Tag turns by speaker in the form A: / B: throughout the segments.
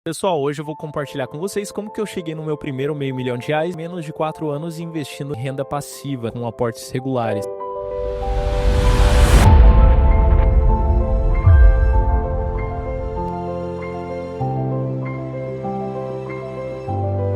A: Pessoal, hoje eu vou compartilhar com vocês como que eu cheguei no meu primeiro meio milhão de reais em menos de 4 anos investindo em renda passiva com aportes regulares.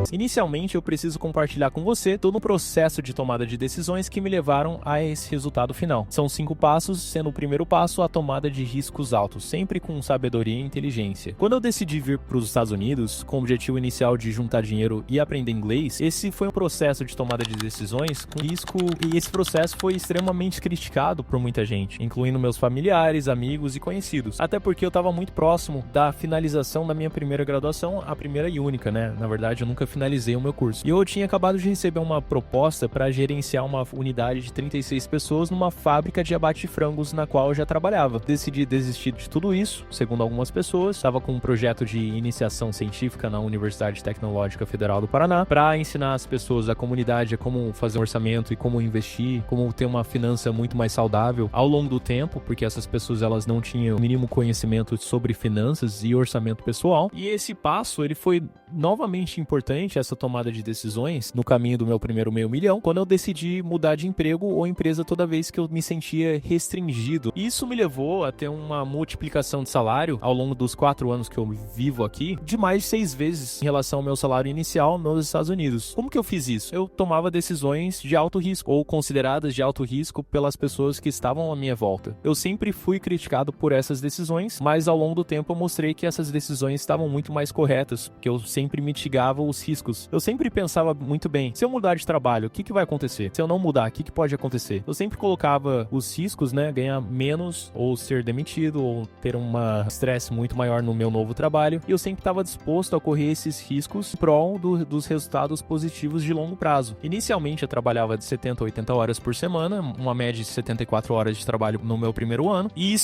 A: Inicialmente, eu preciso compartilhar com você todo o processo de tomada de decisões que me levaram a esse resultado final. São 5 passos, sendo o primeiro passo a tomada de riscos altos, sempre com sabedoria e inteligência. Quando eu decidi vir para os Estados Unidos, com o objetivo inicial de juntar dinheiro e aprender inglês, esse foi um processo de tomada de decisões com risco, e esse processo foi extremamente criticado por muita gente, incluindo meus familiares, amigos e conhecidos. Até porque eu estava muito próximo da finalização da minha primeira graduação, a primeira e única, né? Na verdade, eu nunca finalizei o meu curso. E eu tinha acabado de receber uma proposta para gerenciar uma unidade de 36 pessoas numa fábrica de abate de frangos na qual eu já trabalhava. Decidi desistir de tudo isso, segundo algumas pessoas. Estava com um projeto de iniciação científica na Universidade Tecnológica Federal do Paraná para ensinar as pessoas, a comunidade, a como fazer um orçamento e como investir, como ter uma finança muito mais saudável ao longo do tempo, porque essas pessoas elas não tinham o mínimo conhecimento sobre finanças e orçamento pessoal. E esse passo, ele foi novamente importante, essa tomada de decisões no caminho do meu primeiro meio milhão, quando eu decidi mudar de emprego ou empresa toda vez que eu me sentia restringido. Isso me levou a ter uma multiplicação de salário ao longo dos 4 anos que eu vivo aqui, de mais de 6 vezes em relação ao meu salário inicial nos Estados Unidos. Como que eu fiz isso? Eu tomava decisões de alto risco, ou consideradas de alto risco pelas pessoas que estavam à minha volta. Eu sempre fui criticado por essas decisões, mas ao longo do tempo eu mostrei que essas decisões estavam muito mais corretas, que eu sempre mitigava os riscos. Eu sempre pensava muito bem, se eu mudar de trabalho, o que vai acontecer? Se eu não mudar, o que pode acontecer? Eu sempre colocava os riscos, né, ganhar menos, ou ser demitido, ou ter um estresse muito maior no meu novo trabalho, e eu sempre estava disposto a correr esses riscos em prol dos resultados positivos de longo prazo. Inicialmente eu trabalhava de 70 a 80 horas por semana, uma média de 74 horas de trabalho no meu primeiro ano, e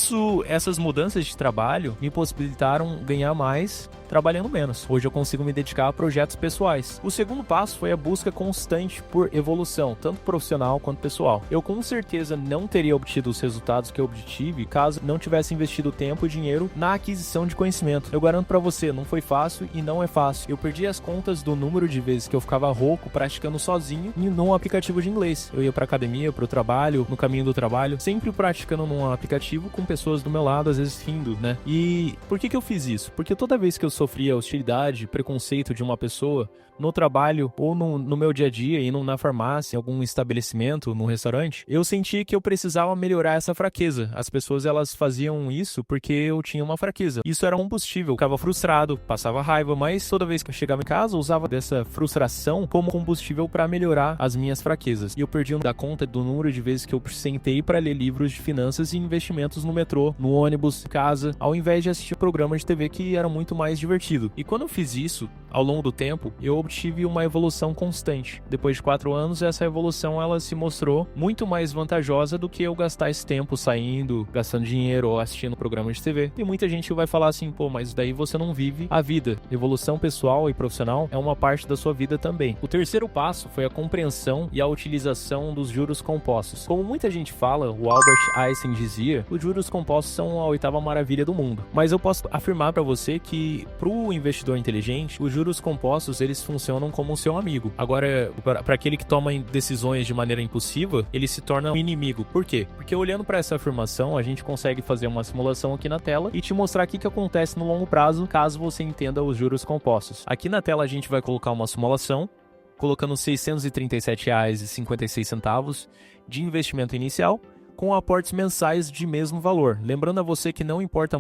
A: essas mudanças de trabalho me possibilitaram ganhar mais trabalhando menos. Hoje eu consigo me dedicar a projetos pessoais. O segundo passo foi a busca constante por evolução, tanto profissional quanto pessoal. Eu com certeza não teria obtido os resultados que eu obtive caso não tivesse investido tempo e dinheiro na aquisição de conhecimento. Eu garanto pra você, não foi fácil e não é fácil. Eu perdi as contas do número de vezes que eu ficava rouco praticando sozinho num aplicativo de inglês. Eu ia pra academia, pro trabalho, no caminho do trabalho, sempre praticando num aplicativo com pessoas do meu lado, às vezes rindo, né? E por que eu fiz isso? Porque toda vez que eu sofria hostilidade, preconceito de uma pessoa no trabalho ou no meu dia a dia, indo na farmácia, em algum estabelecimento, num restaurante, eu sentia que eu precisava melhorar essa fraqueza. As pessoas elas faziam isso porque eu tinha uma fraqueza. Isso era um combustível. Eu ficava frustrado, passava raiva, mas toda vez que eu chegava em casa, eu usava dessa frustração como combustível para melhorar as minhas fraquezas. E eu perdi da conta do número de vezes que eu sentei para ler livros de finanças e investimentos no metrô, no ônibus, em casa, ao invés de assistir programas de TV que era muito mais divertido. E quando eu fiz isso, ao longo do tempo, eu obtive uma evolução constante. Depois de 4 anos, essa evolução ela se mostrou muito mais vantajosa do que eu gastar esse tempo saindo, gastando dinheiro ou assistindo programas de TV. Tem muita gente que vai falar assim, pô, mas daí você não vive a vida. Evolução pessoal e profissional é uma parte da sua vida também. O terceiro passo foi a compreensão e a utilização dos juros compostos. Como muita gente fala, o Albert Einstein dizia, os juros compostos são a 8ª maravilha do mundo. Mas eu posso afirmar para você que para o investidor inteligente, os juros compostos eles funcionam como um seu amigo. Agora, para aquele que toma decisões de maneira impulsiva, ele se torna um inimigo. Por quê? Porque olhando para essa afirmação, a gente consegue fazer uma simulação aqui na tela e te mostrar o que acontece no longo prazo, caso você entenda os juros compostos. Aqui na tela a gente vai colocar uma simulação, colocando R$ 637,56 de investimento inicial, com aportes mensais de mesmo valor. Lembrando a você que não importa,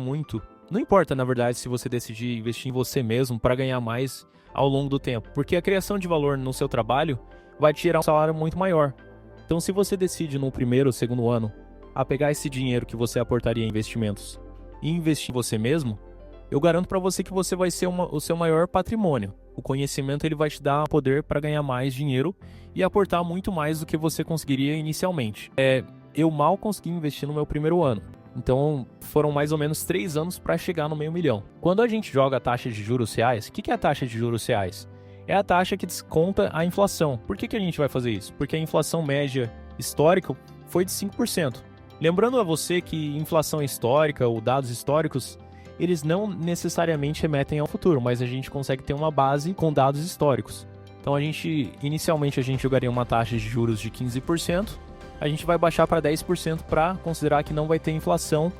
A: na verdade, se você decidir investir em você mesmo para ganhar mais ao longo do tempo, porque a criação de valor no seu trabalho vai te gerar um salário muito maior. Então, se você decide no primeiro ou segundo ano a pegar esse dinheiro que você aportaria em investimentos e investir em você mesmo, eu garanto para você que você vai ser o seu maior patrimônio. O conhecimento ele vai te dar poder para ganhar mais dinheiro e aportar muito mais do que você conseguiria inicialmente. Eu mal consegui investir no meu primeiro ano. Então, foram mais ou menos 3 anos para chegar no meio milhão. Quando a gente joga a taxa de juros reais, o que é a taxa de juros reais? É a taxa que desconta a inflação. Por que a gente vai fazer isso? Porque a inflação média histórica foi de 5%. Lembrando a você que inflação histórica ou dados históricos, eles não necessariamente remetem ao futuro, mas a gente consegue ter uma base com dados históricos. Então inicialmente a gente jogaria uma taxa de juros de 15%, a gente vai baixar para 10% para considerar que não vai ter inflação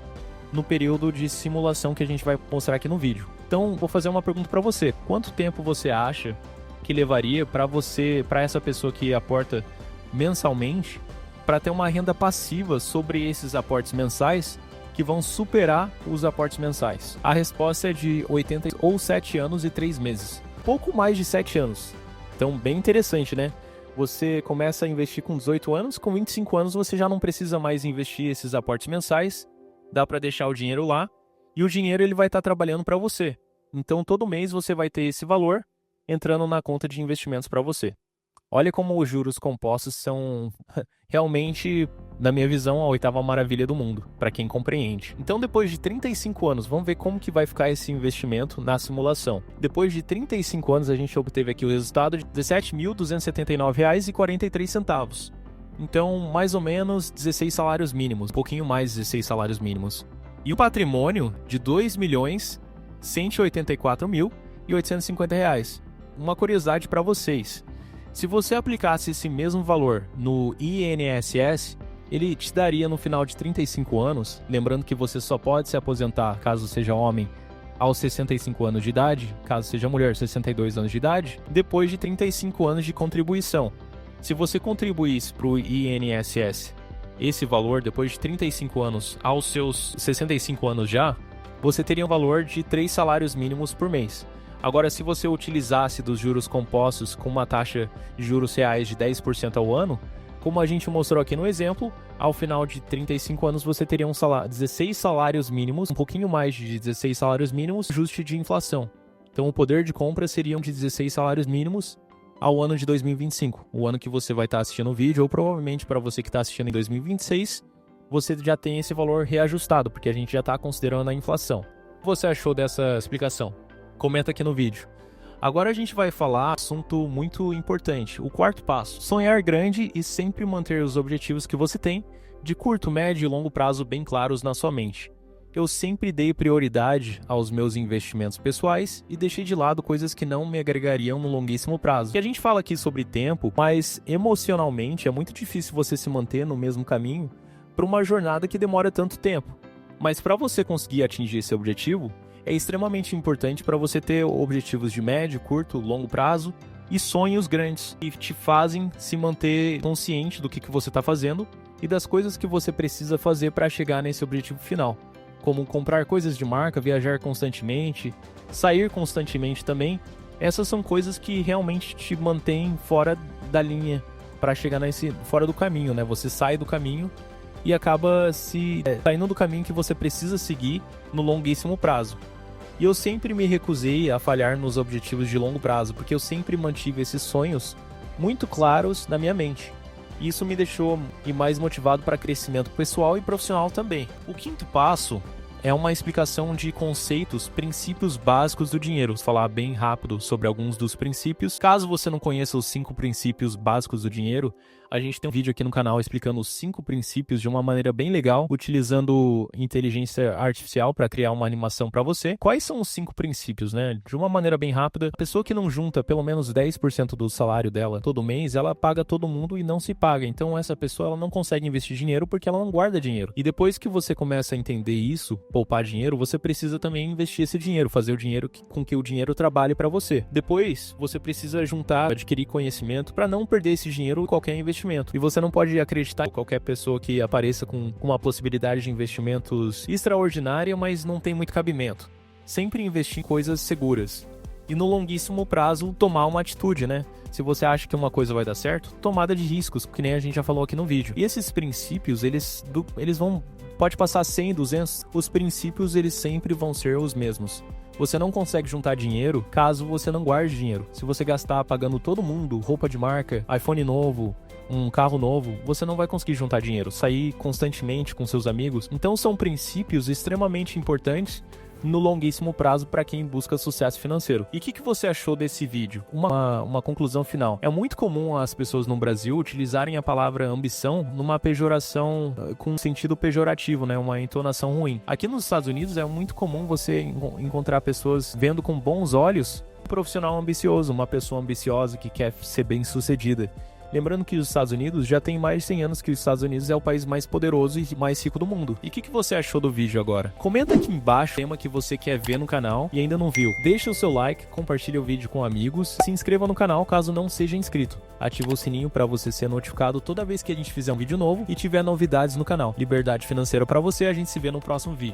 A: no período de simulação que a gente vai mostrar aqui no vídeo. Então, vou fazer uma pergunta para você. Quanto tempo você acha que levaria para essa pessoa que aporta mensalmente, para ter uma renda passiva sobre esses aportes mensais que vão superar os aportes mensais? A resposta é de 80 ou 7 anos e 3 meses. Pouco mais de 7 anos. Então, bem interessante, né? Você começa a investir com 18 anos, com 25 anos você já não precisa mais investir esses aportes mensais, dá para deixar o dinheiro lá, e o dinheiro ele vai estar trabalhando para você. Então, todo mês você vai ter esse valor entrando na conta de investimentos para você. Olha como os juros compostos são realmente, na minha visão, a oitava maravilha do mundo, para quem compreende. Então, depois de 35 anos, vamos ver como que vai ficar esse investimento na simulação. Depois de 35 anos, a gente obteve aqui o resultado de R$ 17.279,43. Então, mais ou menos 16 salários mínimos, um pouquinho mais de 16 salários mínimos. E o patrimônio de R$ 2.184.850. Uma curiosidade para vocês. Se você aplicasse esse mesmo valor no INSS, ele te daria no final de 35 anos, lembrando que você só pode se aposentar, caso seja homem, aos 65 anos de idade, caso seja mulher, 62 anos de idade, depois de 35 anos de contribuição. Se você contribuísse para o INSS esse valor depois de 35 anos aos seus 65 anos já, você teria um valor de 3 salários mínimos por mês. Agora, se você utilizasse dos juros compostos com uma taxa de juros reais de 10% ao ano, como a gente mostrou aqui no exemplo, ao final de 35 anos você teria 16 salários mínimos, um pouquinho mais de 16 salários mínimos, ajuste de inflação. Então o poder de compra seriam de 16 salários mínimos ao ano de 2025, o ano que você vai estar assistindo o vídeo, ou provavelmente para você que está assistindo em 2026, você já tem esse valor reajustado, porque a gente já está considerando a inflação. O que você achou dessa explicação? Comenta aqui no vídeo. Agora a gente vai falar um assunto muito importante, o quarto passo. Sonhar grande e sempre manter os objetivos que você tem, de curto, médio e longo prazo bem claros na sua mente. Eu sempre dei prioridade aos meus investimentos pessoais e deixei de lado coisas que não me agregariam no longuíssimo prazo. E a gente fala aqui sobre tempo, mas emocionalmente é muito difícil você se manter no mesmo caminho para uma jornada que demora tanto tempo. Mas para você conseguir atingir esse objetivo, é extremamente importante para você ter objetivos de médio, curto, longo prazo e sonhos grandes que te fazem se manter consciente do que você está fazendo e das coisas que você precisa fazer para chegar nesse objetivo final, como comprar coisas de marca, viajar constantemente, sair constantemente também. Essas são coisas que realmente te mantêm fora da linha para chegar fora do caminho, né? Você sai do caminho e acaba saindo do caminho que você precisa seguir no longuíssimo prazo. E eu sempre me recusei a falhar nos objetivos de longo prazo, porque eu sempre mantive esses sonhos muito claros na minha mente. E isso me deixou mais motivado para crescimento pessoal e profissional também. O quinto passo é uma explicação de conceitos, princípios básicos do dinheiro. Vou falar bem rápido sobre alguns dos princípios. Caso você não conheça os 5 princípios básicos do dinheiro, a gente tem um vídeo aqui no canal explicando os 5 princípios de uma maneira bem legal, utilizando inteligência artificial para criar uma animação para você. Quais são os 5 princípios, né? De uma maneira bem rápida, a pessoa que não junta pelo menos 10% do salário dela todo mês, ela paga todo mundo e não se paga. Então essa pessoa ela não consegue investir dinheiro porque ela não guarda dinheiro. E depois que você começa a entender isso, poupar dinheiro, você precisa também investir esse dinheiro, fazer o dinheiro com que o dinheiro trabalhe para você. Depois, você precisa juntar, adquirir conhecimento para não perder esse dinheiro em qualquer investimento. E você não pode acreditar em qualquer pessoa que apareça com uma possibilidade de investimentos extraordinária, mas não tem muito cabimento. Sempre investir em coisas seguras. E no longuíssimo prazo, tomar uma atitude, né? Se você acha que uma coisa vai dar certo, tomada de riscos, que nem a gente já falou aqui no vídeo. E esses princípios, eles vão... Pode passar 100, 200, os princípios eles sempre vão ser os mesmos. Você não consegue juntar dinheiro caso você não guarde dinheiro. Se você gastar pagando todo mundo, roupa de marca, iPhone novo, um carro novo, você não vai conseguir juntar dinheiro, sair constantemente com seus amigos. Então são princípios extremamente importantes no longuíssimo prazo para quem busca sucesso financeiro. E o que você achou desse vídeo? Uma conclusão final. É muito comum as pessoas no Brasil utilizarem a palavra ambição numa pejoração, com um sentido pejorativo, né? Uma entonação ruim. Aqui nos Estados Unidos é muito comum você encontrar pessoas vendo com bons olhos um profissional ambicioso, uma pessoa ambiciosa que quer ser bem-sucedida. Lembrando que os Estados Unidos já tem mais de 100 anos que os Estados Unidos é o país mais poderoso e mais rico do mundo. E o que você achou do vídeo agora? Comenta aqui embaixo o tema que você quer ver no canal e ainda não viu. Deixa o seu like, compartilha o vídeo com amigos, se inscreva no canal caso não seja inscrito. Ativa o sininho para você ser notificado toda vez que a gente fizer um vídeo novo e tiver novidades no canal. Liberdade financeira para você, a gente se vê no próximo vídeo.